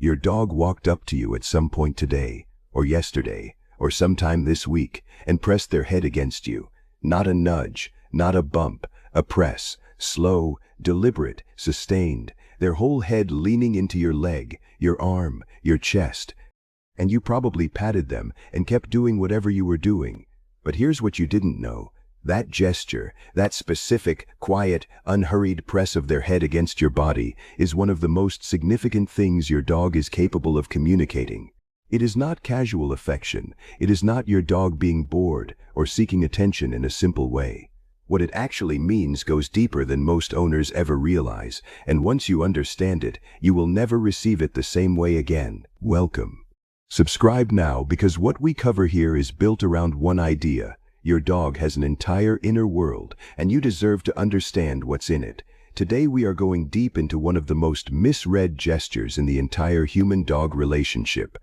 Your dog walked up to you at some point today, or yesterday, or sometime this week, and pressed their head against you. Not a nudge, not a bump, a press, slow, deliberate, sustained, their whole head leaning into your leg, your arm, your chest. And you probably patted them and kept doing whatever you were doing. But here's what you didn't know. That gesture, that specific, quiet, unhurried press of their head against your body is one of the most significant things your dog is capable of communicating. It is not casual affection. It is not your dog being bored or seeking attention in a simple way. What it actually means goes deeper than most owners ever realize, and once you understand it, you will never receive it the same way again. Welcome. Subscribe now, because what we cover here is built around one idea. Your dog has an entire inner world, and you deserve to understand what's in it. Today we are going deep into one of the most misread gestures in the entire human-dog relationship.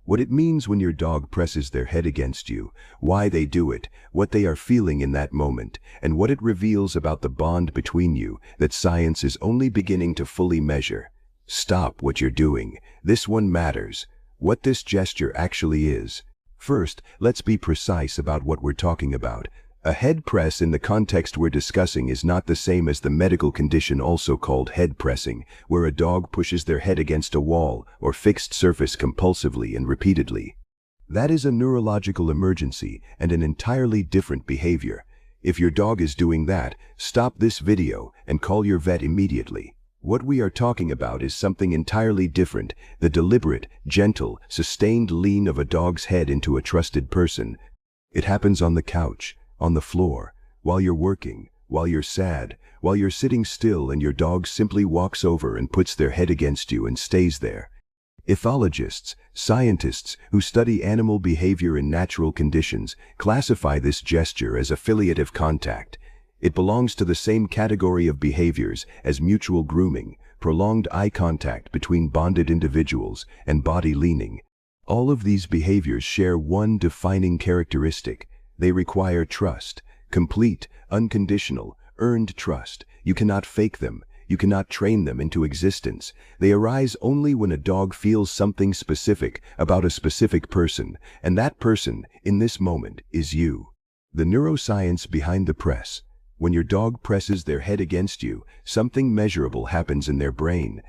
What it means when your dog presses their head against you, why they do it, what they are feeling in that moment, and what it reveals about the bond between you that science is only beginning to fully measure. Stop what you're doing. This one matters. What this gesture actually is. First, let's be precise about what we're talking about. A head press in the context we're discussing is not the same as the medical condition also called head pressing, where a dog pushes their head against a wall or fixed surface compulsively and repeatedly. That is a neurological emergency and an entirely different behavior. If your dog is doing that, stop this video and call your vet immediately. What we are talking about is something entirely different, the deliberate, gentle, sustained lean of a dog's head into a trusted person. It happens on the couch, on the floor, while you're working, while you're sad, while you're sitting still, and your dog simply walks over and puts their head against you and stays there. Ethologists, scientists who study animal behavior in natural conditions, classify this gesture as affiliative contact. It belongs to the same category of behaviors as mutual grooming, prolonged eye contact between bonded individuals, and body leaning. All of these behaviors share one defining characteristic. They require trust, complete, unconditional, earned trust. You cannot fake them. You cannot train them into existence. They arise only when a dog feels something specific about a specific person, and that person, in this moment, is you. The neuroscience behind the press. When your dog presses their head against you, something measurable happens in their brain.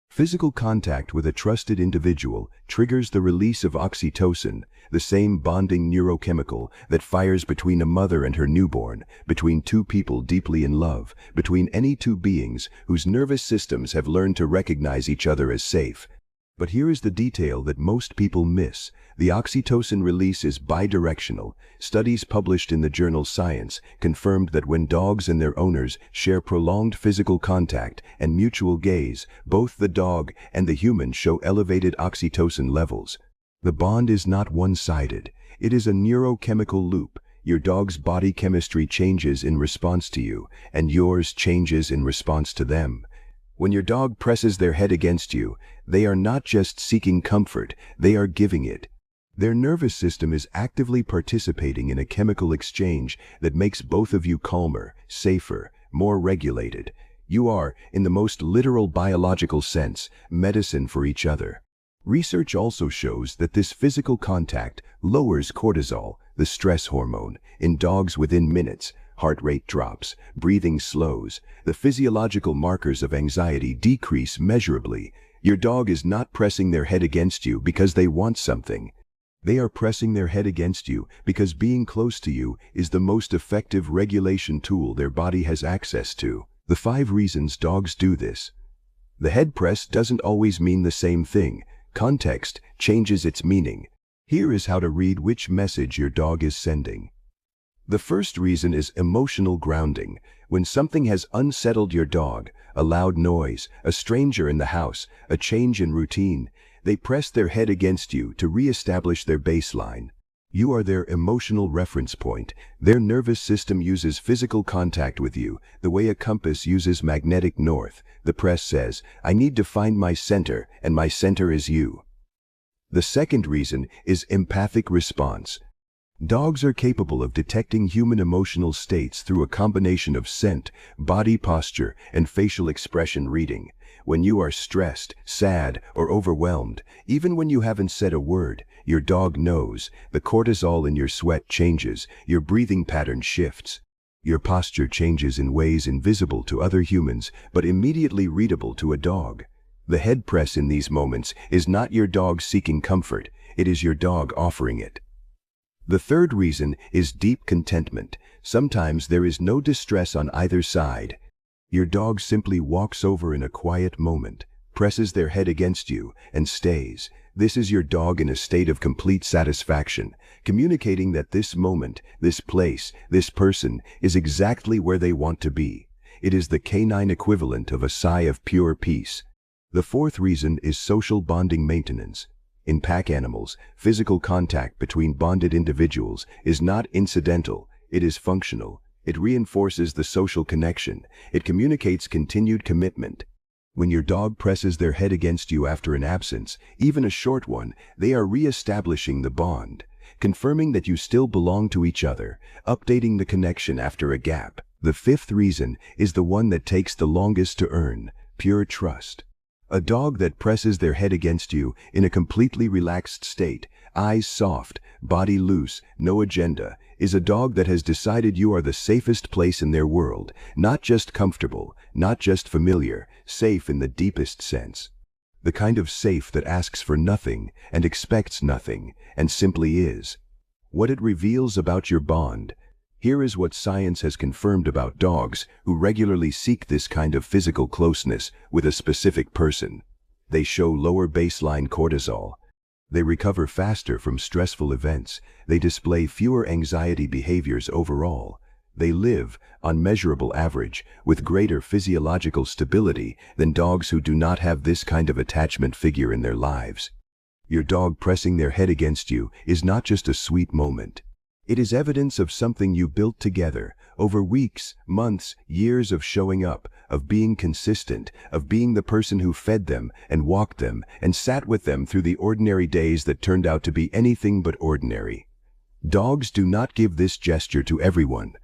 Physical contact with a trusted individual triggers the release of oxytocin, the same bonding neurochemical that fires between a mother and her newborn, between two people deeply in love, between any two beings whose nervous systems have learned to recognize each other as safe. But here is the detail that most people miss. The oxytocin release is bidirectional. Studies published in the journal Science confirmed that when dogs and their owners share prolonged physical contact and mutual gaze, both the dog and the human show elevated oxytocin levels. The bond is not one-sided. It is a neurochemical loop. Your dog's body chemistry changes in response to you, and yours changes in response to them. When your dog presses their head against you, they are not just seeking comfort, they are giving it. Their nervous system is actively participating in a chemical exchange that makes both of you calmer, safer, more regulated. You are, in the most literal biological sense, medicine for each other. Research also shows that this physical contact lowers cortisol, the stress hormone, in dogs within minutes. Heart rate drops, breathing slows, the physiological markers of anxiety decrease measurably. Your dog is not pressing their head against you because they want something. They are pressing their head against you because being close to you is the most effective regulation tool their body has access to. The 5 reasons dogs do this. The head press doesn't always mean the same thing. Context changes its meaning. Here is how to read which message your dog is sending. The first reason is emotional grounding. When something has unsettled your dog, a loud noise, a stranger in the house, a change in routine, they press their head against you to re-establish their baseline. You are their emotional reference point. Their nervous system uses physical contact with you, the way a compass uses magnetic north. The press says, I need to find my center, and my center is you. The second reason is empathic response. Dogs are capable of detecting human emotional states through a combination of scent, body posture, and facial expression reading. when you are stressed, sad, or overwhelmed, even when you haven't said a word, your dog knows. The cortisol in your sweat changes, your breathing pattern shifts. Your posture changes in ways invisible to other humans, but immediately readable to a dog. The head press in these moments is not your dog seeking comfort, it is your dog offering it. The third reason is deep contentment. Sometimes there is no distress on either side. Your dog simply walks over in a quiet moment, presses their head against you, and stays. This is your dog in a state of complete satisfaction, communicating that this moment, this place, this person is exactly where they want to be. It is the canine equivalent of a sigh of pure peace. The fourth reason is social bonding maintenance. In pack animals, physical contact between bonded individuals is not incidental, it is functional. It reinforces the social connection. It communicates continued commitment. When your dog presses their head against you after an absence, even a short one, they are re-establishing the bond, confirming that you still belong to each other, updating the connection after a gap. The fifth reason is the one that takes the longest to earn: pure trust. A dog that presses their head against you in a completely relaxed state, eyes soft, body loose, no agenda, is a dog that has decided you are the safest place in their world, not just comfortable, not just familiar, safe in the deepest sense. The kind of safe that asks for nothing and expects nothing and simply is. What it reveals about your bond. Here is what science has confirmed about dogs who regularly seek this kind of physical closeness with a specific person. They show lower baseline cortisol. They recover faster from stressful events. They display fewer anxiety behaviors overall. They live, on measurable average, with greater physiological stability than dogs who do not have this kind of attachment figure in their lives. Your dog pressing their head against you is not just a sweet moment. It is evidence of something you built together, over weeks, months, years of showing up, of being consistent, of being the person who fed them and walked them and sat with them through the ordinary days that turned out to be anything but ordinary. Dogs do not give this gesture to everyone.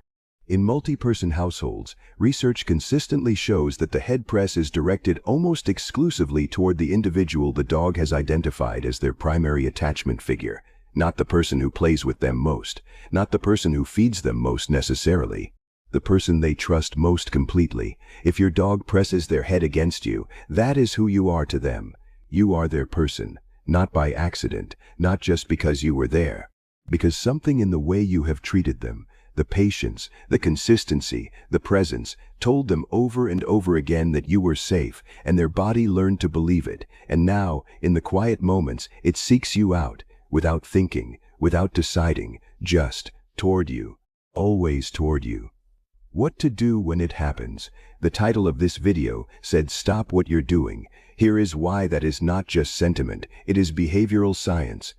In multi-person households, research consistently shows that the head press is directed almost exclusively toward the individual the dog has identified as their primary attachment figure. Not the person who plays with them most, not the person who feeds them most necessarily, the person they trust most completely. If your dog presses their head against you, that is who you are to them. You are their person, not by accident, not just because you were there, because something in the way you have treated them, the patience, the consistency, the presence, told them over and over again that you were safe, and their body learned to believe it. And now, in the quiet moments, it seeks you out, without thinking, without deciding, just toward you, always toward you. What to do when it happens? The title of this video said stop what you're doing. Here is why that is not just sentiment, it is behavioral science.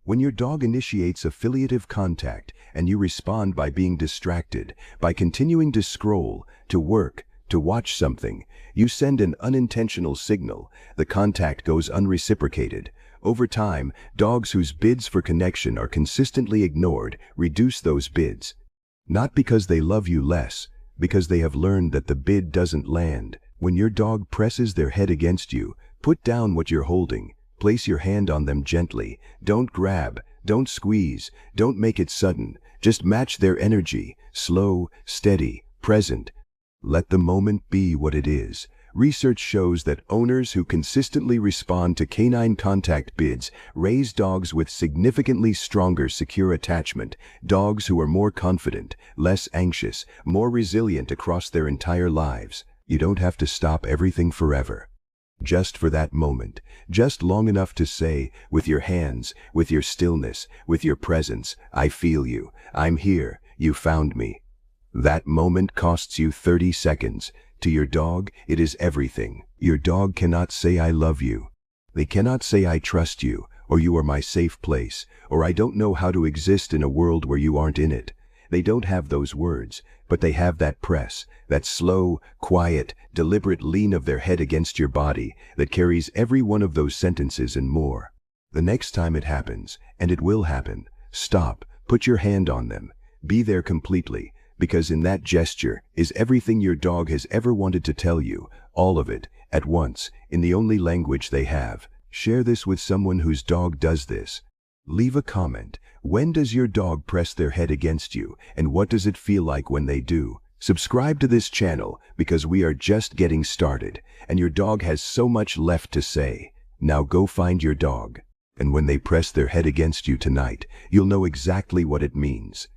When your dog initiates affiliative contact and you respond by being distracted, by continuing to scroll, to work, to watch something, you send an unintentional signal. The contact goes unreciprocated. Over time, dogs whose bids for connection are consistently ignored reduce those bids. Not because they love you less, because they have learned that the bid doesn't land. When your dog presses their head against you, put down what you're holding. Place your hand on them gently. Don't grab, don't squeeze, don't make it sudden. Just match their energy, slow, steady, present. Let the moment be what it is. Research shows that owners who consistently respond to canine contact bids raise dogs with significantly stronger secure attachment, dogs who are more confident, less anxious, more resilient across their entire lives. You don't have to stop everything forever. Just for that moment, just long enough to say, with your hands, with your stillness, with your presence, I feel you, I'm here, you found me. That moment costs you 30 seconds. To your dog, it is everything. Your dog cannot say I love you. They cannot say I trust you, or you are my safe place, or I don't know how to exist in a world where you aren't in it. They don't have those words, but they have that press, that slow, quiet, deliberate lean of their head against your body that carries every one of those sentences and more. The next time it happens, and it will happen, stop, put your hand on them, be there completely, because in that gesture is everything your dog has ever wanted to tell you, all of it, at once, in the only language they have. Share this with someone whose dog does this. Leave a comment. When does your dog press their head against you, and what does it feel like when they do? Subscribe to this channel because we are just getting started, and your dog has so much left to say. Now go find your dog. And when they press their head against you tonight, you'll know exactly what it means.